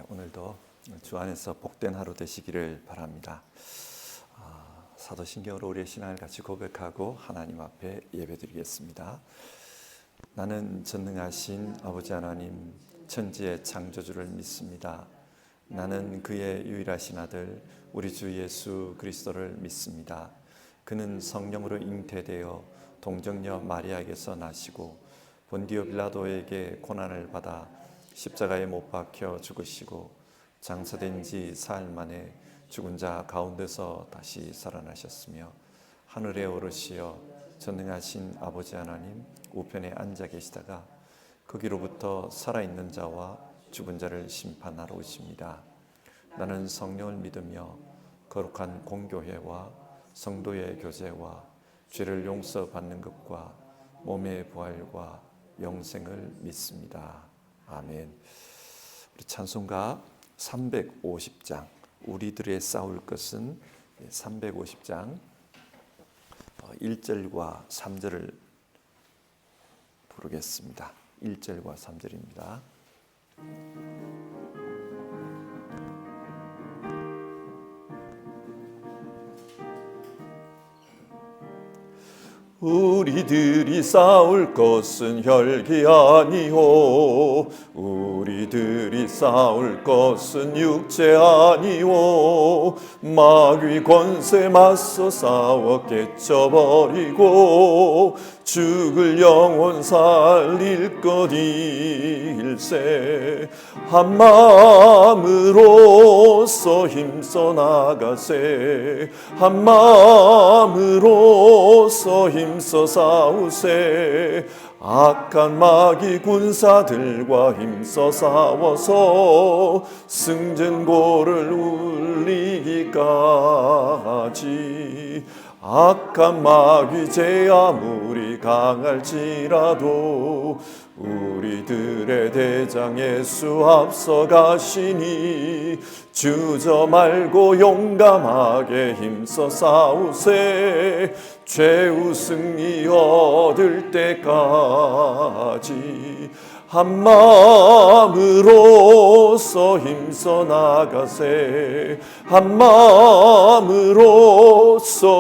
오늘도 주 안에서 복된 하루 되시기를 바랍니다. 사도신경으로 우리의 신앙을 같이 고백하고 하나님 앞에 예배드리겠습니다. 나는 전능하신 아버지 하나님 천지의 창조주를 믿습니다. 나는 그의 유일하신 아들 우리 주 예수 그리스도를 믿습니다. 그는 성령으로 잉태되어 동정녀 마리아에게서 나시고 본디오 빌라도에게 고난을 받아 십자가에 못 박혀 죽으시고 장사된 지 사흘 만에 죽은 자 가운데서 다시 살아나셨으며 하늘에 오르시어 전능하신 아버지 하나님 우편에 앉아 계시다가 거기로부터 살아있는 자와 죽은 자를 심판하러 오십니다. 나는 성령을 믿으며 거룩한 공교회와 성도의 교제와 죄를 용서받는 것과 몸의 부활과 영생을 믿습니다. 아멘. 우리 찬송가 350장 우리들의 싸울 것은 350장 1절과 3절을 부르겠습니다. 1절과 3절입니다. 우리들이 싸울 것은 혈기 아니오 우리들이 싸울 것은 육체 아니오 마귀 권세 맞서 싸워 깨쳐버리고 죽을 영혼 살릴 것일세 한 마음으로서 힘써 나가세 한 마음으로서 힘써 싸우세 악한 마귀 군사들과 힘써 싸워서 승전고를 울리기까지 악한 마귀 제 아무리 강할지라도 우리들의 대장 예수 앞서가시니 주저 말고 용감하게 힘써 싸우세 최후 승리 얻을 때까지 한 마음으로서 힘써 나가세 한 마음으로서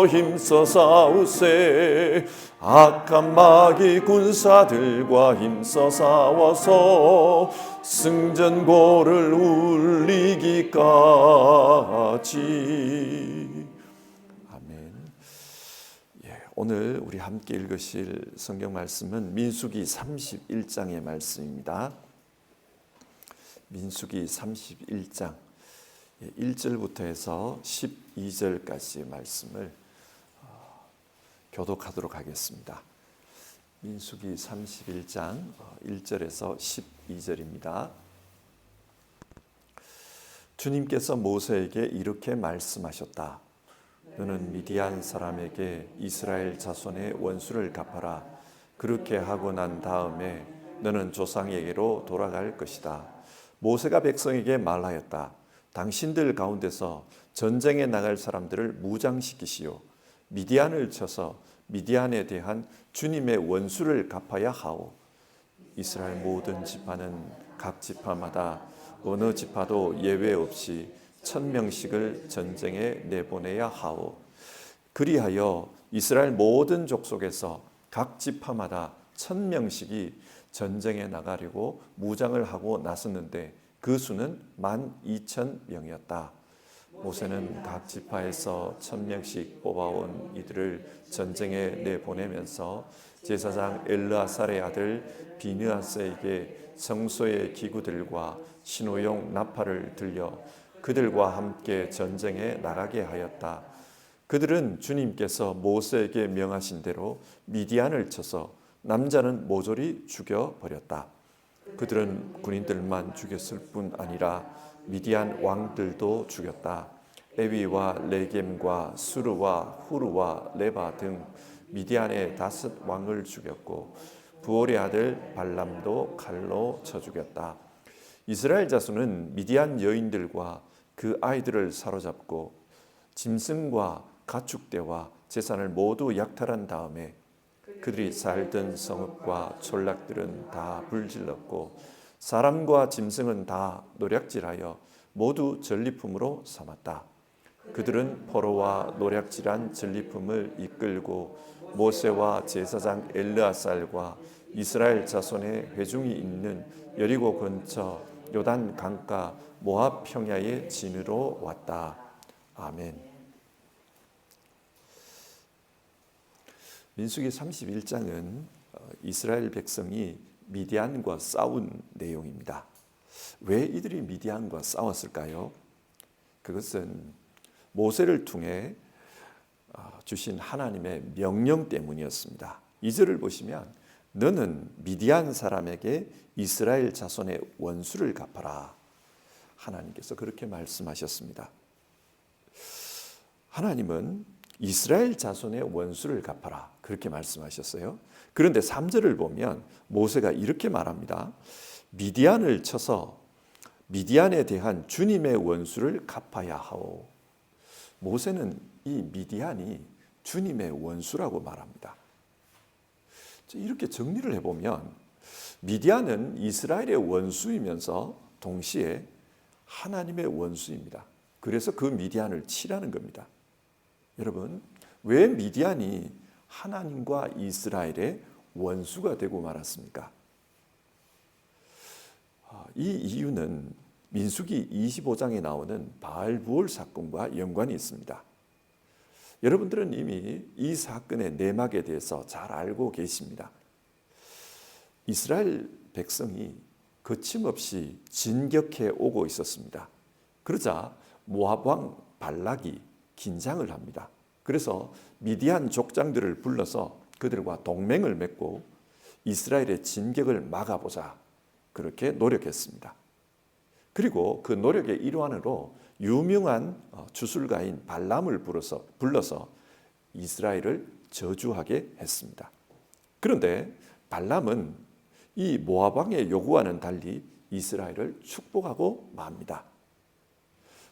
힘써 싸우세 악한 마귀 군사들과 힘써 싸워서 승전고를 울리기까지. 아멘. 오늘 우리 함께 읽으실 성경 말씀은 민수기 31장의 말씀입니다. 민수기 31장 1절부터 해서 12절까지의 말씀을 교독하도록 하겠습니다. 민수기 31장 1절에서 12절입니다. 주님께서 모세에게 이렇게 말씀하셨다. 너는 미디안 사람에게 이스라엘 자손의 원수를 갚아라. 그렇게 하고 난 다음에 너는 조상에게로 돌아갈 것이다. 모세가 백성에게 말하였다. 당신들 가운데서 전쟁에 나갈 사람들을 무장시키시오. 미디안을 쳐서 미디안에 대한 주님의 원수를 갚아야 하오. 이스라엘 모든 지파는 각 지파마다 어느 지파도 예외 없이 1000명씩을 전쟁에 내보내야 하오. 그리하여 이스라엘 모든 족속에서 각 지파마다 1000명씩이 전쟁에 나가려고 무장을 하고 나섰는데 그 수는 12,000명이었다. 모세는 각 지파에서 1000명씩 뽑아온 이들을 전쟁에 내보내면서 제사장 엘르아살의 아들 비느하스에게 성소의 기구들과 신호용 나팔을 들려 그들과 함께 전쟁에 나가게 하였다. 그들은 주님께서 모세에게 명하신 대로 미디안을 쳐서 남자는 모조리 죽여버렸다. 그들은 군인들만 죽였을 뿐 아니라 미디안 왕들도 죽였다. 에위와 레겜과 수르와 후르와 레바 등 미디안의 5 왕을 죽였고 부올의 아들 발람도 칼로 쳐 죽였다. 이스라엘 자손은 미디안 여인들과 그 아이들을 사로잡고 짐승과 가축대와 재산을 모두 약탈한 다음에 그들이 살던 성읍과 촌락들은 다 불질렀고 사람과 짐승은 다 노략질하여 모두 전리품으로 삼았다. 그들은 포로와 노략질한 전리품을 이끌고 모세와 제사장 엘르아살과 이스라엘 자손의 회중이 있는 여리고 근처 요단 강가 모압 평야의 진으로 왔다. 아멘. 민수기 31장은 이스라엘 백성이 미디안과 싸운 내용입니다. 왜 이들이 미디안과 싸웠을까요? 그것은 모세를 통해 주신 하나님의 명령 때문이었습니다. 2절을 보시면 너는 미디안 사람에게 이스라엘 자손의 원수를 갚아라. 하나님께서 그렇게 말씀하셨습니다. 하나님은 이스라엘 자손의 원수를 갚아라. 그렇게 말씀하셨어요. 그런데 3절을 보면 모세가 이렇게 말합니다. 미디안을 쳐서 미디안에 대한 주님의 원수를 갚아야 하오. 모세는 이 미디안이 주님의 원수라고 말합니다. 이렇게 정리를 해보면 미디안은 이스라엘의 원수이면서 동시에 하나님의 원수입니다. 그래서 그 미디안을 치라는 겁니다. 여러분, 왜 미디안이 하나님과 이스라엘의 원수가 되고 말았습니까? 이 이유는 민수기 25장에 나오는 바알부올 사건과 연관이 있습니다. 여러분들은 이미 이 사건의 내막에 대해서 잘 알고 계십니다. 이스라엘 백성이 거침없이 진격해 오고 있었습니다. 그러자 모압 왕 발락이 긴장을 합니다. 그래서 미디안 족장들을 불러서 그들과 동맹을 맺고 이스라엘의 진격을 막아보자 그렇게 노력했습니다. 그리고 그 노력의 일환으로 유명한 주술가인 발람을 불러서 이스라엘을 저주하게 했습니다. 그런데 발람은 이 모압 왕의 요구와는 달리 이스라엘을 축복하고 맙니다.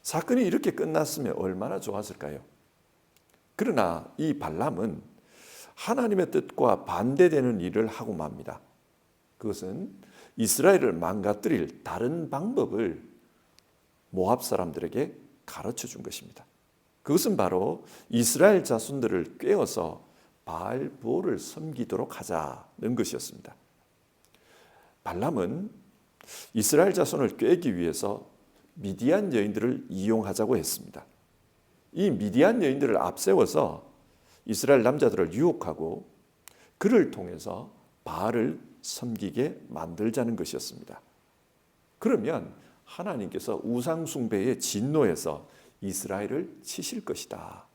사건이 이렇게 끝났으면 얼마나 좋았을까요? 그러나 이 발람은 하나님의 뜻과 반대되는 일을 하고 맙니다. 그것은 이스라엘을 망가뜨릴 다른 방법을 모압 사람들에게 가르쳐 준 것입니다. 그것은 바로 이스라엘 자손들을 꿰어서 바알부올을 섬기도록 하자는 것이었습니다. 발람은 이스라엘 자손을 꿰기 위해서 미디안 여인들을 이용하자고 했습니다. 이 미디안 여인들을 앞세워서 이스라엘 남자들을 유혹하고 그를 통해서 바알을 섬기게 만들자는 것이었습니다. 그러면 하나님께서 우상 숭배에 진노해서 이스라엘을 치실 것이다.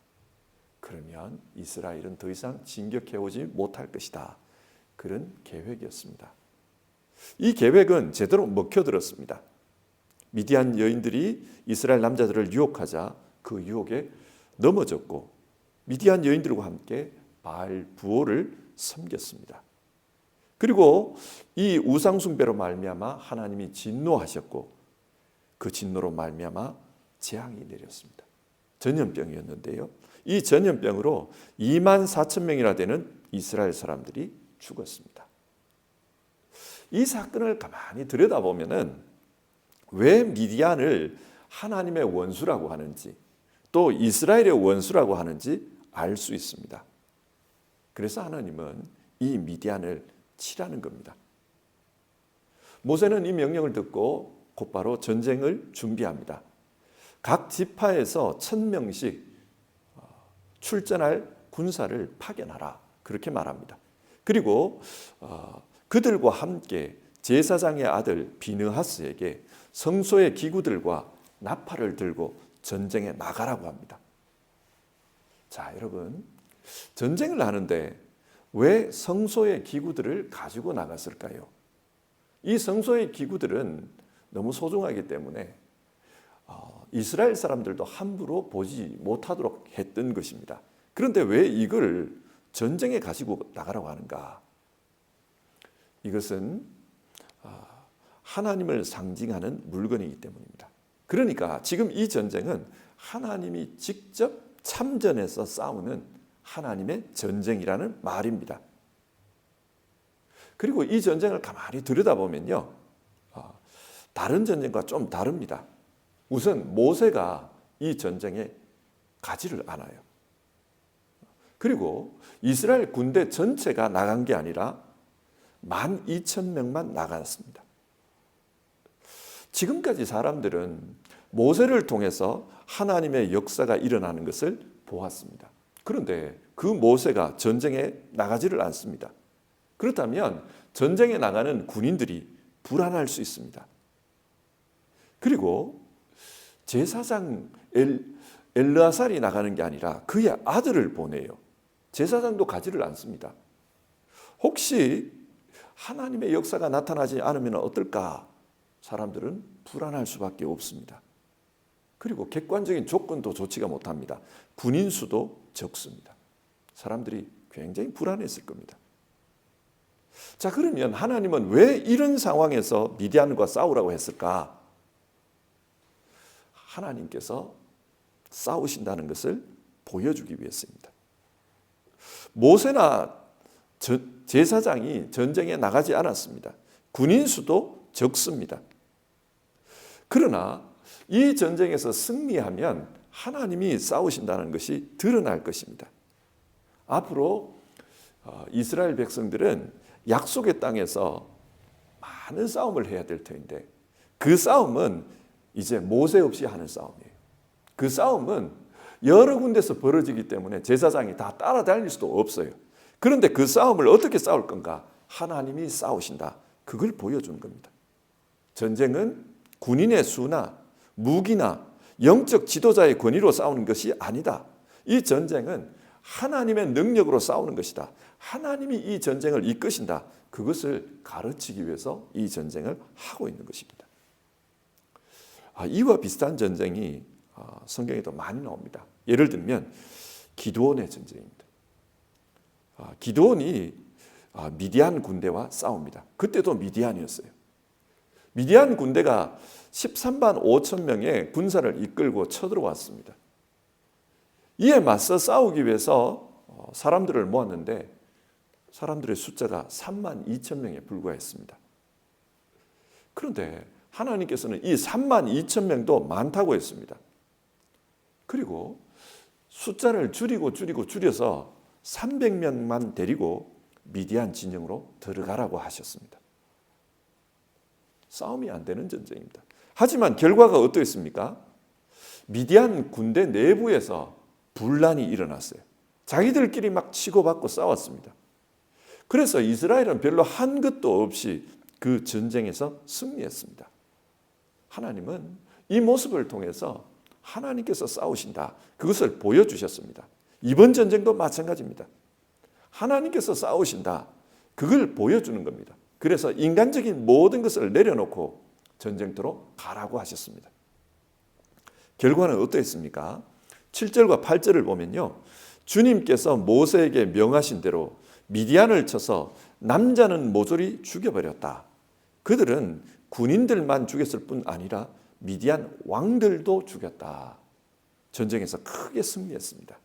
그러면 이스라엘은 더 이상 진격해오지 못할 것이다. 그런 계획이었습니다. 이 계획은 제대로 먹혀들었습니다. 미디안 여인들이 이스라엘 남자들을 유혹하자 그 유혹에 넘어졌고 미디안 여인들과 함께 바알부올을 섬겼습니다. 그리고 이 우상숭배로 말미암아 하나님이 진노하셨고 그 진노로 말미암아 재앙이 내렸습니다. 전염병이었는데요. 이 전염병으로 24,000명이나 되는 이스라엘 사람들이 죽었습니다. 이 사건을 가만히 들여다보면은 왜 미디안을 하나님의 원수라고 하는지 또 이스라엘의 원수라고 하는지 알 수 있습니다. 그래서 하나님은 이 미디안을 치라는 겁니다. 모세는 이 명령을 듣고 곧바로 전쟁을 준비합니다. 각 지파에서 1,000명씩 출전할 군사를 파견하라 그렇게 말합니다. 그리고 그들과 함께 제사장의 아들 비느하스에게 성소의 기구들과 나팔을 들고 전쟁에 나가라고 합니다. 자, 여러분, 전쟁을 하는데 왜 성소의 기구들을 가지고 나갔을까요? 이 성소의 기구들은 너무 소중하기 때문에 이스라엘 사람들도 함부로 보지 못하도록 했던 것입니다. 그런데 왜 이걸 전쟁에 가지고 나가라고 하는가? 이것은 하나님을 상징하는 물건이기 때문입니다. 그러니까 지금 이 전쟁은 하나님이 직접 참전해서 싸우는 하나님의 전쟁이라는 말입니다. 그리고 이 전쟁을 가만히 들여다보면요, 다른 전쟁과 좀 다릅니다. 우선 모세가 이 전쟁에 가지를 않아요. 그리고 이스라엘 군대 전체가 나간 게 아니라 12,000명만 나갔습니다. 지금까지 사람들은 모세를 통해서 하나님의 역사가 일어나는 것을 보았습니다. 그런데 그 모세가 전쟁에 나가지를 않습니다. 그렇다면 전쟁에 나가는 군인들이 불안할 수 있습니다. 그리고 제사장 엘르아살이 나가는 게 아니라 그의 아들을 보내요. 제사장도 가지를 않습니다. 혹시 하나님의 역사가 나타나지 않으면 어떨까? 사람들은 불안할 수밖에 없습니다. 그리고 객관적인 조건도 좋지가 못합니다. 군인 수도 적습니다. 사람들이 굉장히 불안했을 겁니다. 자, 그러면 하나님은 왜 이런 상황에서 미디안과 싸우라고 했을까? 하나님께서 싸우신다는 것을 보여주기 위해서입니다. 모세나 제사장이 전쟁에 나가지 않았습니다. 군인 수도 적습니다. 그러나 이 전쟁에서 승리하면 하나님이 싸우신다는 것이 드러날 것입니다. 앞으로 이스라엘 백성들은 약속의 땅에서 많은 싸움을 해야 될 터인데 그 싸움은 이제 모세 없이 하는 싸움이에요. 그 싸움은 여러 군데서 벌어지기 때문에 제사장이 다 따라다닐 수도 없어요. 그런데 그 싸움을 어떻게 싸울 건가? 하나님이 싸우신다. 그걸 보여주는 겁니다. 전쟁은 군인의 수나 무기나 영적 지도자의 권위로 싸우는 것이 아니다. 이 전쟁은 하나님의 능력으로 싸우는 것이다. 하나님이 이 전쟁을 이끄신다. 그것을 가르치기 위해서 이 전쟁을 하고 있는 것입니다. 이와 비슷한 전쟁이 성경에도 많이 나옵니다. 예를 들면 기드온의 전쟁입니다. 기드온이 미디안 군대와 싸웁니다. 그때도 미디안이었어요. 미디안 군대가 13만 5천 명의 군사를 이끌고 쳐들어왔습니다. 이에 맞서 싸우기 위해서 사람들을 모았는데 사람들의 숫자가 3만 2천 명에 불과했습니다. 그런데 하나님께서는 이 3만 2천 명도 많다고 했습니다. 그리고 숫자를 줄여서 300명만 데리고 미디안 진영으로 들어가라고 하셨습니다. 싸움이 안 되는 전쟁입니다. 하지만 결과가 어떠했습니까? 미디안 군대 내부에서 분란이 일어났어요. 자기들끼리 막 치고받고 싸웠습니다. 그래서 이스라엘은 별로 한 것도 없이 그 전쟁에서 승리했습니다. 하나님은 이 모습을 통해서 하나님께서 싸우신다. 그것을 보여주셨습니다. 이번 전쟁도 마찬가지입니다. 하나님께서 싸우신다. 그걸 보여주는 겁니다. 그래서 인간적인 모든 것을 내려놓고 전쟁터로 가라고 하셨습니다. 결과는 어떠했습니까? 7절과 8절을 보면요. 주님께서 모세에게 명하신 대로 미디안을 쳐서 남자는 모조리 죽여버렸다. 그들은 군인들만 죽였을 뿐 아니라 미디안 왕들도 죽였다. 전쟁에서 크게 승리했습니다.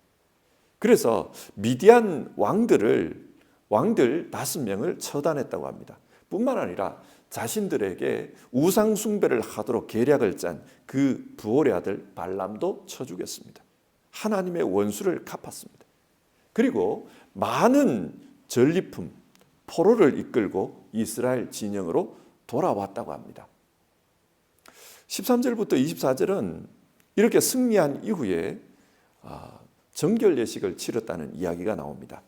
그래서 미디안 왕들 5명을 처단했다고 합니다. 뿐만 아니라 자신들에게 우상 숭배를 하도록 계략을 짠 그 부올의 아들 발람도 쳐 죽였습니다. 하나님의 원수를 갚았습니다. 그리고 많은 전리품, 포로를 이끌고 이스라엘 진영으로 돌아왔다고 합니다. 13절부터 24절은 이렇게 승리한 이후에 정결 예식을 치렀다는 이야기가 나옵니다.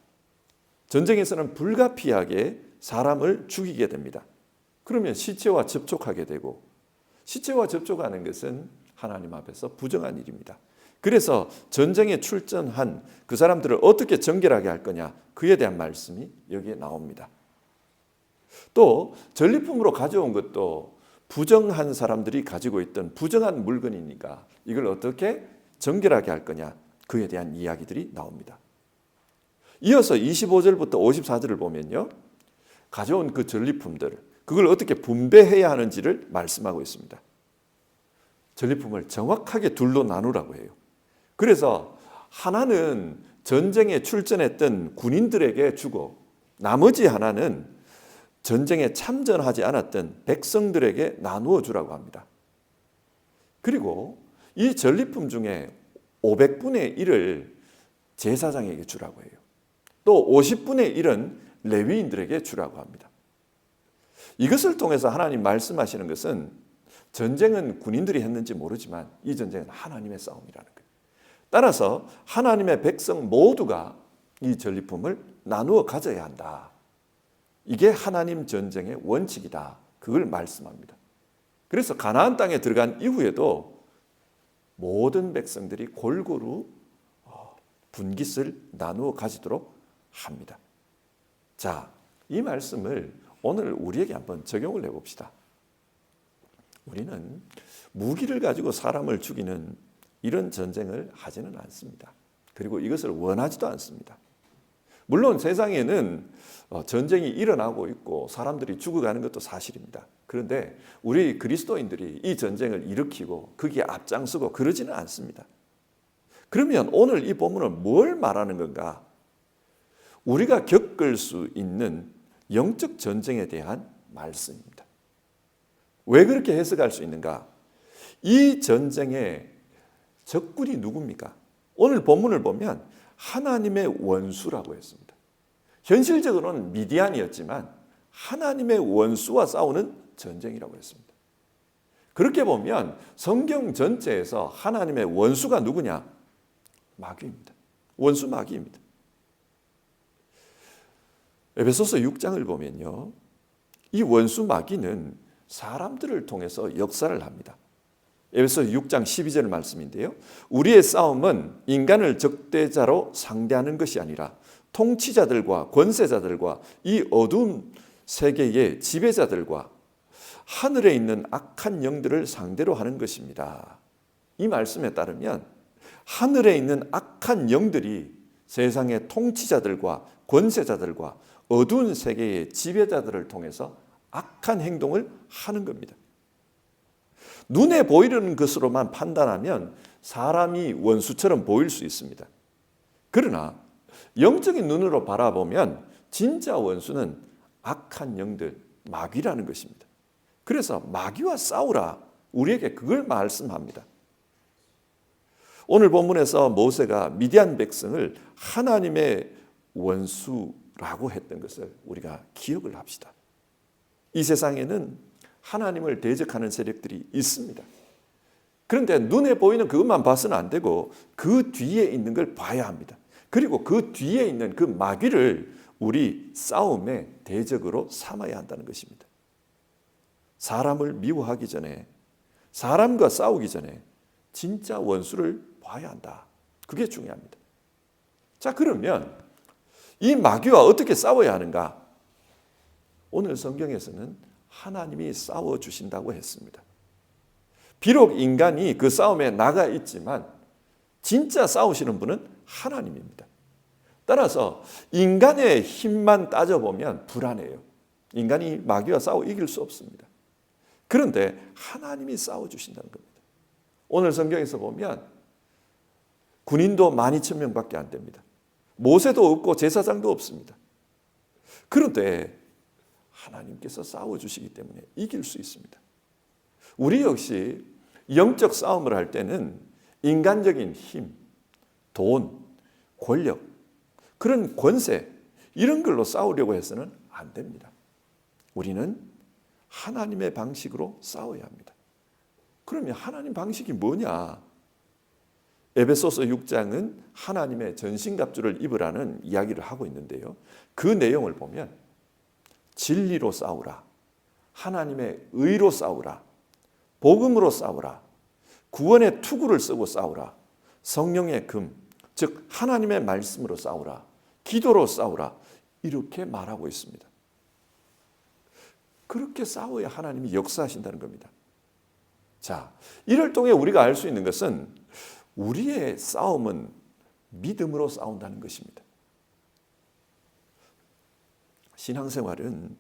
전쟁에서는 불가피하게 사람을 죽이게 됩니다. 그러면 시체와 접촉하게 되고 시체와 접촉하는 것은 하나님 앞에서 부정한 일입니다. 그래서 전쟁에 출전한 그 사람들을 어떻게 정결하게 할 거냐, 그에 대한 말씀이 여기에 나옵니다. 또 전리품으로 가져온 것도 부정한 사람들이 가지고 있던 부정한 물건이니까 이걸 어떻게 정결하게 할 거냐, 그에 대한 이야기들이 나옵니다. 이어서 25절부터 54절을 보면요, 가져온 그 전리품들, 그걸 어떻게 분배해야 하는지를 말씀하고 있습니다. 전리품을 정확하게 둘로 나누라고 해요. 그래서 하나는 전쟁에 출전했던 군인들에게 주고 나머지 하나는 전쟁에 참전하지 않았던 백성들에게 나누어 주라고 합니다. 그리고 이 전리품 중에 500분의 1을 제사장에게 주라고 해요. 또 50분의 1은 레위인들에게 주라고 합니다. 이것을 통해서 하나님 말씀하시는 것은 전쟁은 군인들이 했는지 모르지만 이 전쟁은 하나님의 싸움이라는 거예요. 따라서 하나님의 백성 모두가 이 전리품을 나누어 가져야 한다. 이게 하나님 전쟁의 원칙이다. 그걸 말씀합니다. 그래서 가나안 땅에 들어간 이후에도 모든 백성들이 골고루 분깃을 나누어 가지도록 합니다. 자, 이 말씀을 오늘 우리에게 한번 적용을 해봅시다. 우리는 무기를 가지고 사람을 죽이는 이런 전쟁을 하지는 않습니다. 그리고 이것을 원하지도 않습니다. 물론 세상에는 전쟁이 일어나고 있고 사람들이 죽어가는 것도 사실입니다. 그런데 우리 그리스도인들이 이 전쟁을 일으키고 거기에 앞장서고 그러지는 않습니다. 그러면 오늘 이 본문은 뭘 말하는 건가? 우리가 겪을 수 있는 영적 전쟁에 대한 말씀입니다. 왜 그렇게 해석할 수 있는가? 이 전쟁의 적군이 누굽니까? 오늘 본문을 보면 하나님의 원수라고 했습니다. 현실적으로는 미디안이었지만 하나님의 원수와 싸우는 전쟁이라고 했습니다. 그렇게 보면 성경 전체에서 하나님의 원수가 누구냐? 마귀입니다. 원수 마귀입니다. 에베소서 6장을 보면요, 이 원수 마귀는 사람들을 통해서 역사를 합니다. 에베소서 6장 12절 말씀인데요, 우리의 싸움은 인간을 적대자로 상대하는 것이 아니라 통치자들과 권세자들과 이 어두운 세계의 지배자들과 하늘에 있는 악한 영들을 상대로 하는 것입니다. 이 말씀에 따르면 하늘에 있는 악한 영들이 세상의 통치자들과 권세자들과 어두운 세계의 지배자들을 통해서 악한 행동을 하는 겁니다. 눈에 보이는 것으로만 판단하면 사람이 원수처럼 보일 수 있습니다. 그러나 영적인 눈으로 바라보면 진짜 원수는 악한 영들, 마귀라는 것입니다. 그래서 마귀와 싸우라, 우리에게 그걸 말씀합니다. 오늘 본문에서 모세가 미디안 백성을 하나님의 원수라고 했던 것을 우리가 기억을 합시다. 이 세상에는 하나님을 대적하는 세력들이 있습니다. 그런데 눈에 보이는 그것만 봐서는 안 되고 그 뒤에 있는 걸 봐야 합니다. 그리고 그 뒤에 있는 그 마귀를 우리 싸움의 대적으로 삼아야 한다는 것입니다. 사람을 미워하기 전에, 사람과 싸우기 전에 진짜 원수를 봐야 한다. 그게 중요합니다. 자, 그러면 이 마귀와 어떻게 싸워야 하는가? 오늘 성경에서는 하나님이 싸워주신다고 했습니다. 비록 인간이 그 싸움에 나가 있지만 진짜 싸우시는 분은 하나님입니다. 따라서 인간의 힘만 따져보면 불안해요. 인간이 마귀와 싸워 이길 수 없습니다. 그런데 하나님이 싸워주신다는 겁니다. 오늘 성경에서 보면 군인도 12,000명밖에 안 됩니다. 모세도 없고 제사장도 없습니다. 그런데 하나님께서 싸워주시기 때문에 이길 수 있습니다. 우리 역시 영적 싸움을 할 때는 인간적인 힘, 돈, 권력, 그런 권세, 이런 걸로 싸우려고 해서는 안 됩니다. 우리는 하나님의 방식으로 싸워야 합니다. 그러면 하나님 방식이 뭐냐? 에베소서 6장은 하나님의 전신갑주를 입으라는 이야기를 하고 있는데요, 그 내용을 보면 진리로 싸우라, 하나님의 의로 싸우라, 복음으로 싸우라, 구원의 투구를 쓰고 싸우라, 성령의 금, 즉 하나님의 말씀으로 싸우라, 기도로 싸우라, 이렇게 말하고 있습니다. 그렇게 싸워야 하나님이 역사하신다는 겁니다. 자, 이를 통해 우리가 알 수 있는 것은 우리의 싸움은 믿음으로 싸운다는 것입니다. 신앙생활은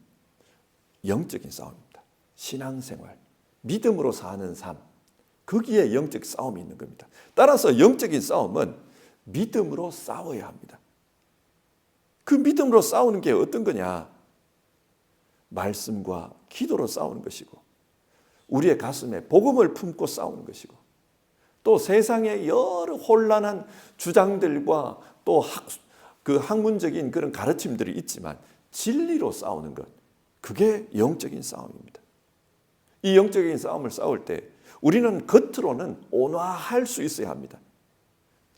영적인 싸움입니다. 신앙생활, 믿음으로 사는 삶, 거기에 영적 싸움이 있는 겁니다. 따라서 영적인 싸움은 믿음으로 싸워야 합니다. 그 믿음으로 싸우는 게 어떤 거냐? 말씀과 기도로 싸우는 것이고, 우리의 가슴에 복음을 품고 싸우는 것이고, 또 세상의 여러 혼란한 주장들과 또 학문적인 그런 가르침들이 있지만 진리로 싸우는 것, 그게 영적인 싸움입니다. 이 영적인 싸움을 싸울 때 우리는 겉으로는 온화할 수 있어야 합니다.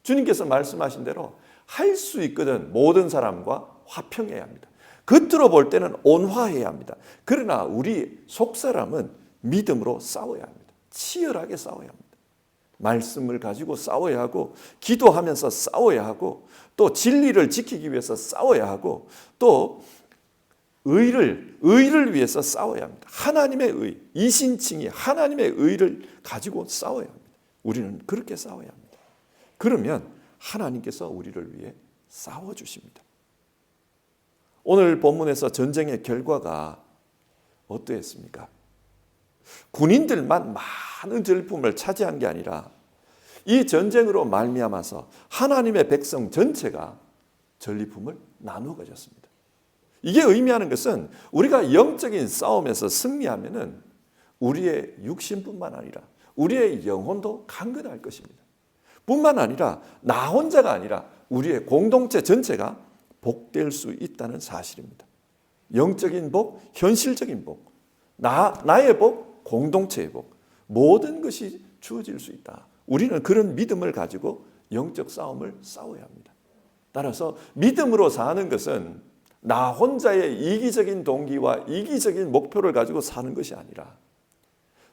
주님께서 말씀하신 대로 할 수 있거든 모든 사람과 화평해야 합니다. 겉으로 볼 때는 온화해야 합니다. 그러나 우리 속사람은 믿음으로 싸워야 합니다. 치열하게 싸워야 합니다. 말씀을 가지고 싸워야 하고, 기도하면서 싸워야 하고, 또 진리를 지키기 위해서 싸워야 하고, 또 의를 위해서 싸워야 합니다. 하나님의 의, 이신칭의 하나님의 의를 가지고 싸워야 합니다. 우리는 그렇게 싸워야 합니다. 그러면 하나님께서 우리를 위해 싸워주십니다. 오늘 본문에서 전쟁의 결과가 어떠했습니까? 군인들만 많은 전리품을 차지한 게 아니라 이 전쟁으로 말미암아서 하나님의 백성 전체가 전리품을 나누어 가졌습니다. 이게 의미하는 것은 우리가 영적인 싸움에서 승리하면은 우리의 육신뿐만 아니라 우리의 영혼도 강건할 것입니다. 뿐만 아니라 나 혼자가 아니라 우리의 공동체 전체가 복될 수 있다는 사실입니다. 영적인 복, 현실적인 복, 나의 복, 공동체의 복, 모든 것이 주어질 수 있다. 우리는 그런 믿음을 가지고 영적 싸움을 싸워야 합니다. 따라서 믿음으로 사는 것은 나 혼자의 이기적인 동기와 이기적인 목표를 가지고 사는 것이 아니라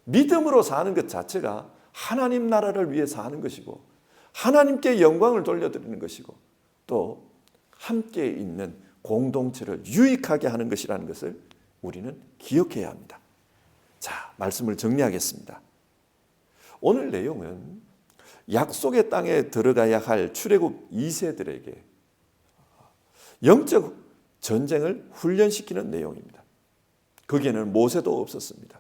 믿음으로 사는 것 자체가 하나님 나라를 위해 사는 것이고, 하나님께 영광을 돌려드리는 것이고, 또 함께 있는 공동체를 유익하게 하는 것이라는 것을 우리는 기억해야 합니다. 자, 말씀을 정리하겠습니다. 오늘 내용은 약속의 땅에 들어가야 할 출애굽 2세들에게 영적 전쟁을 훈련시키는 내용입니다. 거기에는 모세도 없었습니다.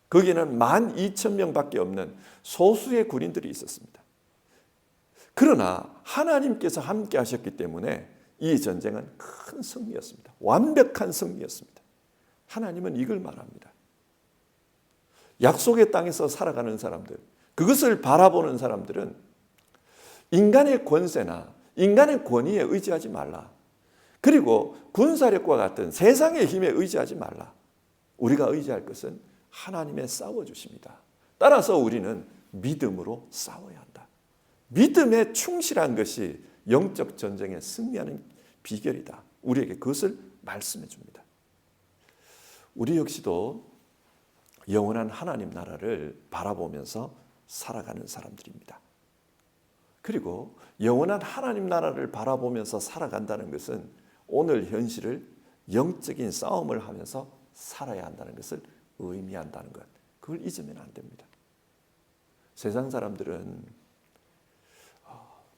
거기에는 12,000명밖에 없는 소수의 군인들이 있었습니다. 그러나 하나님께서 함께 하셨기 때문에 이 전쟁은 큰 승리였습니다. 완벽한 승리였습니다. 하나님은 이걸 말합니다. 약속의 땅에서 살아가는 사람들, 그것을 바라보는 사람들은 인간의 권세나 인간의 권위에 의지하지 말라. 그리고 군사력과 같은 세상의 힘에 의지하지 말라. 우리가 의지할 것은 하나님의 싸워주십니다. 따라서 우리는 믿음으로 싸워야 한다. 믿음에 충실한 것이 영적 전쟁에 승리하는 비결이다. 우리에게 그것을 말씀해 줍니다. 우리 역시도 영원한 하나님 나라를 바라보면서 살아가는 사람들입니다. 그리고 영원한 하나님 나라를 바라보면서 살아간다는 것은 오늘 현실을 영적인 싸움을 하면서 살아야 한다는 것을 의미한다는 것, 그걸 잊으면 안 됩니다. 세상 사람들은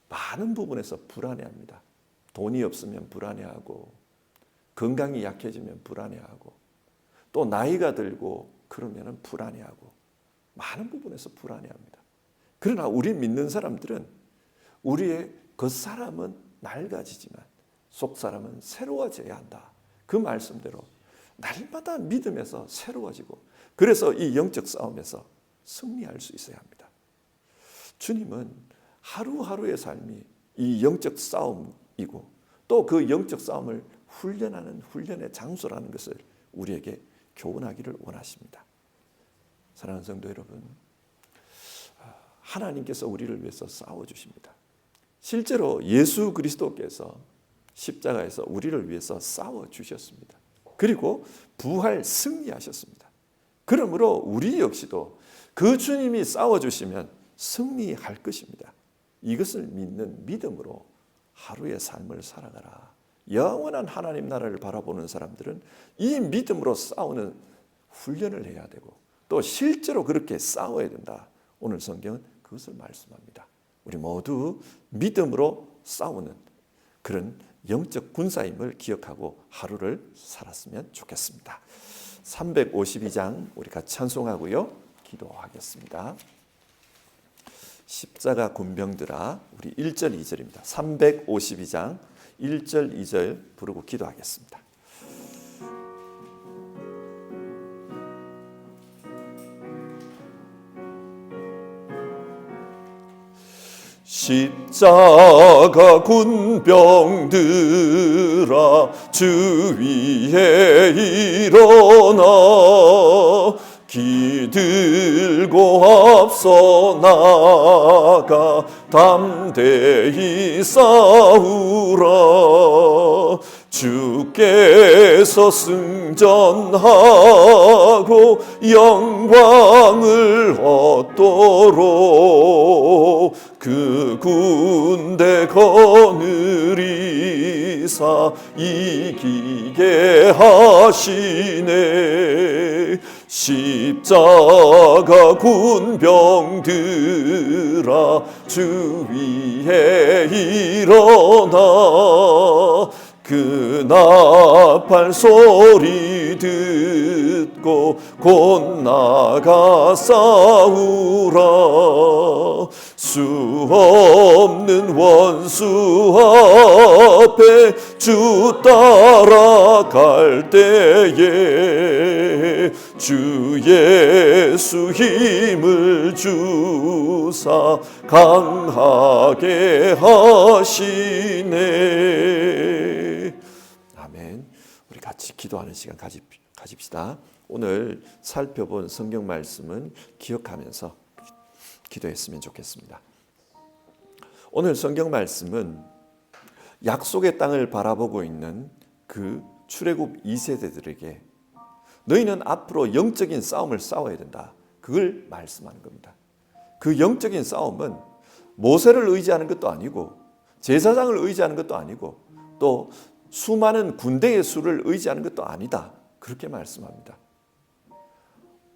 많은 부분에서 불안해합니다. 돈이 없으면 불안해하고, 건강이 약해지면 불안해하고, 또 나이가 들고 그러면 불안해하고, 많은 부분에서 불안해합니다. 그러나 우리 믿는 사람들은 우리의 겉사람은 낡아지지만 속사람은 새로워져야 한다. 그 말씀대로 날마다 믿음에서 새로워지고, 그래서 이 영적 싸움에서 승리할 수 있어야 합니다. 주님은 하루하루의 삶이 이 영적 싸움이고, 또 그 영적 싸움을 훈련하는 훈련의 장소라는 것을 우리에게 교훈하기를 원하십니다. 사랑하는 성도 여러분, 하나님께서 우리를 위해서 싸워주십니다. 실제로 예수 그리스도께서 십자가에서 우리를 위해서 싸워주셨습니다. 그리고 부활 승리하셨습니다. 그러므로 우리 역시도 그 주님이 싸워주시면 승리할 것입니다. 이것을 믿는 믿음으로 하루의 삶을 살아가라. 영원한 하나님 나라를 바라보는 사람들은 이 믿음으로 싸우는 훈련을 해야 되고, 또 실제로 그렇게 싸워야 된다. 오늘 성경은 그것을 말씀합니다. 우리 모두 믿음으로 싸우는 그런 영적 군사임을 기억하고 하루를 살았으면 좋겠습니다. 352장 우리 같이 찬송하고요, 기도하겠습니다. 십자가 군병들아, 우리 1절 2절입니다. 352장 1절 2절 부르고 기도하겠습니다. 십자가 군병들아 주 위에 일어나 기들고 앞서 나가 담대히 싸우라. 주께서 승전하고 영광을 얻도록 그 군대 거느리사 이기게 하시네. 십자가 군병들아 주 위에 일어나 그 나팔 소리 듣고 곧 나가 싸우라. 수 없는 원수 앞에 주 따라갈 때에 주 예수 힘을 주사 강하게 하시네. 아멘. 우리 같이 기도하는 시간 가집시다. 오늘 살펴본 성경 말씀은 기억하면서 기도했으면 좋겠습니다. 오늘 성경 말씀은 약속의 땅을 바라보고 있는 그 출애굽 2세대들에게 너희는 앞으로 영적인 싸움을 싸워야 된다. 그걸 말씀하는 겁니다. 그 영적인 싸움은 모세를 의지하는 것도 아니고 제사장을 의지하는 것도 아니고 또 수많은 군대의 수를 의지하는 것도 아니다. 그렇게 말씀합니다.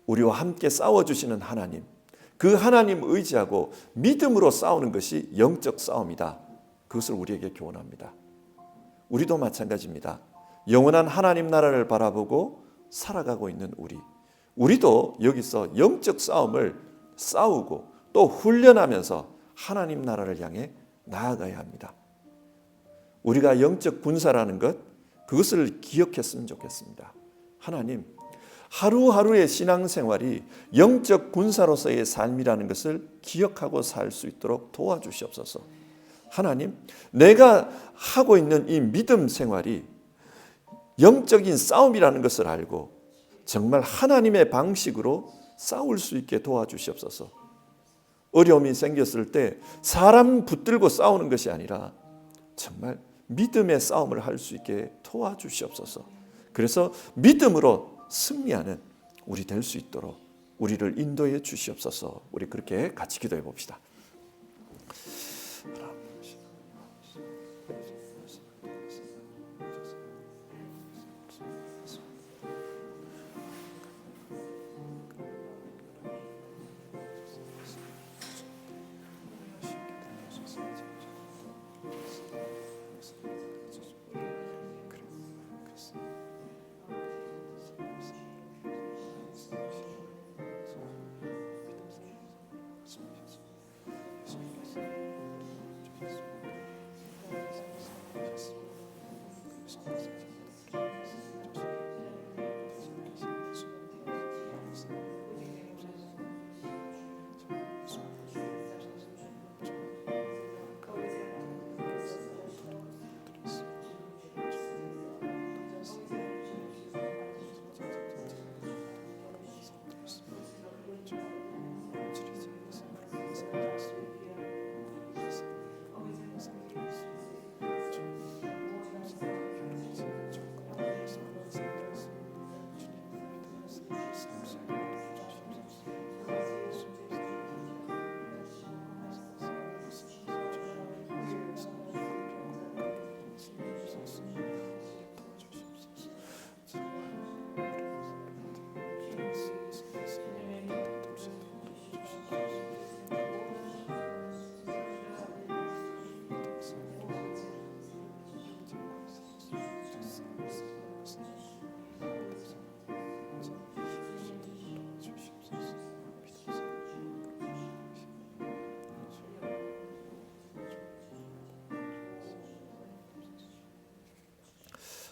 우리와 함께 싸워주시는 하나님, 그 하나님 의지하고 믿음으로 싸우는 것이 영적 싸움이다. 그것을 우리에게 교훈합니다. 우리도 마찬가지입니다. 영원한 하나님 나라를 바라보고 살아가고 있는 우리도 여기서 영적 싸움을 싸우고 또 훈련하면서 하나님 나라를 향해 나아가야 합니다. 우리가 영적 군사라는 것, 그것을 기억했으면 좋겠습니다. 하나님, 하루하루의 신앙생활이 영적 군사로서의 삶이라는 것을 기억하고 살 수 있도록 도와주시옵소서. 하나님, 내가 하고 있는 이 믿음 생활이 영적인 싸움이라는 것을 알고 정말 하나님의 방식으로 싸울 수 있게 도와주시옵소서. 어려움이 생겼을 때 사람 붙들고 싸우는 것이 아니라 정말 믿음의 싸움을 할 수 있게 도와주시옵소서. 그래서 믿음으로 승리하는 우리 될 수 있도록 우리를 인도해 주시옵소서. 우리 그렇게 같이 기도해 봅시다.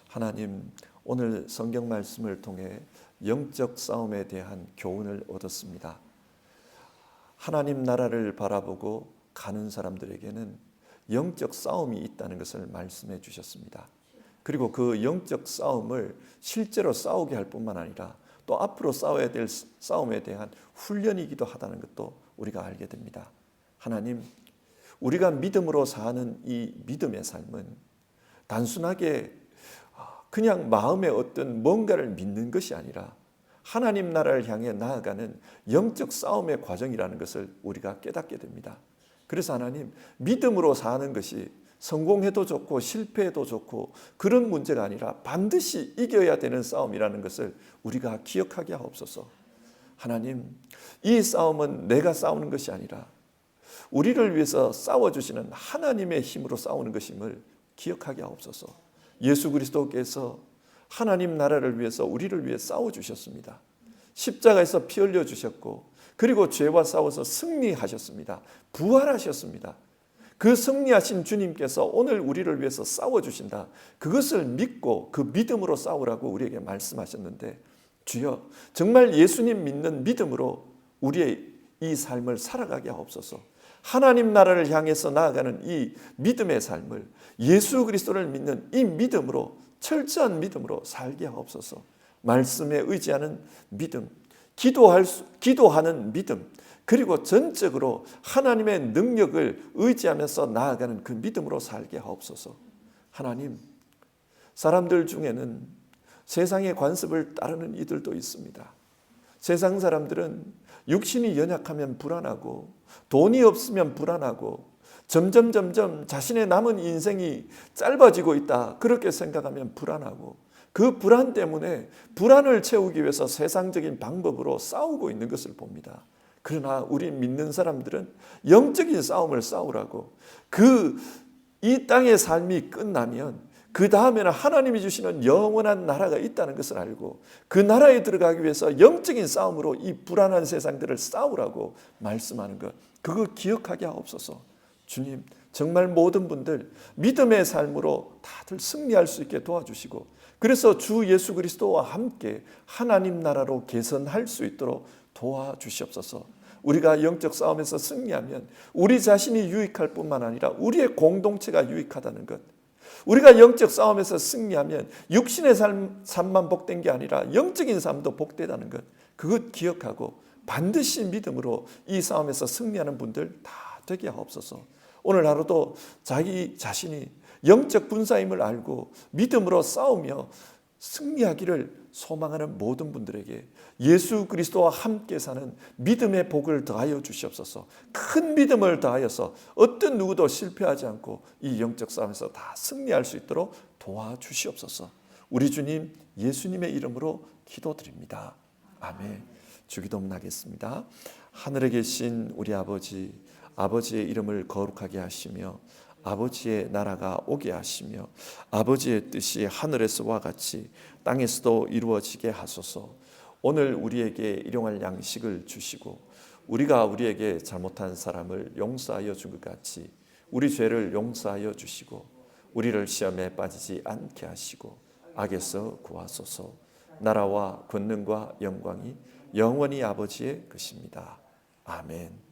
하나님, 오늘 성경 말씀을 통해 영적 싸움에 대한 교훈을 얻었습니다. 하나님 나라를 바라보고 가는 사람들에게는 영적 싸움이 있다는 것을 말씀해 주셨습니다. 그리고 그 영적 싸움을 실제로 싸우게 할 뿐만 아니라 또 앞으로 싸워야 될 싸움에 대한 훈련이기도 하다는 것도 우리가 알게 됩니다. 하나님, 우리가 믿음으로 사는 이 믿음의 삶은 단순하게 그냥 마음에 어떤 뭔가를 믿는 것이 아니라 하나님 나라를 향해 나아가는 영적 싸움의 과정이라는 것을 우리가 깨닫게 됩니다. 그래서 하나님, 믿음으로 사는 것이 성공해도 좋고 실패해도 좋고 그런 문제가 아니라 반드시 이겨야 되는 싸움이라는 것을 우리가 기억하게 하옵소서. 하나님, 이 싸움은 내가 싸우는 것이 아니라 우리를 위해서 싸워주시는 하나님의 힘으로 싸우는 것임을 기억하게 하옵소서. 예수 그리스도께서 하나님 나라를 위해서 우리를 위해 싸워주셨습니다. 십자가에서 피 흘려주셨고 그리고 죄와 싸워서 승리하셨습니다. 부활하셨습니다. 그 승리하신 주님께서 오늘 우리를 위해서 싸워주신다. 그것을 믿고 그 믿음으로 싸우라고 우리에게 말씀하셨는데, 주여, 정말 예수님 믿는 믿음으로 우리의 이 삶을 살아가게 하옵소서. 하나님 나라를 향해서 나아가는 이 믿음의 삶을 예수 그리스도를 믿는 이 믿음으로, 철저한 믿음으로 살게 하옵소서. 말씀에 의지하는 믿음, 기도하는 믿음, 그리고 전적으로 하나님의 능력을 의지하면서 나아가는 그 믿음으로 살게 하옵소서. 하나님, 사람들 중에는 세상의 관습을 따르는 이들도 있습니다. 세상 사람들은 육신이 연약하면 불안하고 돈이 없으면 불안하고 점점 자신의 남은 인생이 짧아지고 있다, 그렇게 생각하면 불안하고 그 불안 때문에 불안을 채우기 위해서 세상적인 방법으로 싸우고 있는 것을 봅니다. 그러나 우리 믿는 사람들은 영적인 싸움을 싸우라고, 이 땅의 삶이 끝나면 그 다음에는 하나님이 주시는 영원한 나라가 있다는 것을 알고 그 나라에 들어가기 위해서 영적인 싸움으로 이 불안한 세상들을 싸우라고 말씀하는 것, 그거 기억하게 하옵소서. 주님, 정말 모든 분들 믿음의 삶으로 다들 승리할 수 있게 도와주시고, 그래서 주 예수 그리스도와 함께 하나님 나라로 개선할 수 있도록 도와주시옵소서. 우리가 영적 싸움에서 승리하면 우리 자신이 유익할 뿐만 아니라 우리의 공동체가 유익하다는 것, 우리가 영적 싸움에서 승리하면 육신의 삶만 복된 게 아니라 영적인 삶도 복되다는 것, 그것 기억하고 반드시 믿음으로 이 싸움에서 승리하는 분들 다 되게 하옵소서. 오늘 하루도 자기 자신이 영적 분사임을 알고 믿음으로 싸우며 승리하기를 소망하는 모든 분들에게 예수 그리스도와 함께 사는 믿음의 복을 더하여 주시옵소서. 큰 믿음을 더하여서 어떤 누구도 실패하지 않고 이 영적 싸움에서 다 승리할 수 있도록 도와주시옵소서. 우리 주님 예수님의 이름으로 기도드립니다. 아멘. 주기도문 하겠습니다. 하늘에 계신 우리 아버지, 아버지의 이름을 거룩하게 하시며 아버지의 나라가 오게 하시며 아버지의 뜻이 하늘에서와 같이 땅에서도 이루어지게 하소서. 오늘 우리에게 일용할 양식을 주시고 우리가 우리에게 잘못한 사람을 용서하여 준 것 같이 우리 죄를 용서하여 주시고 우리를 시험에 빠지지 않게 하시고 악에서 구하소서. 나라와 권능과 영광이 영원히 아버지의 것입니다. 아멘.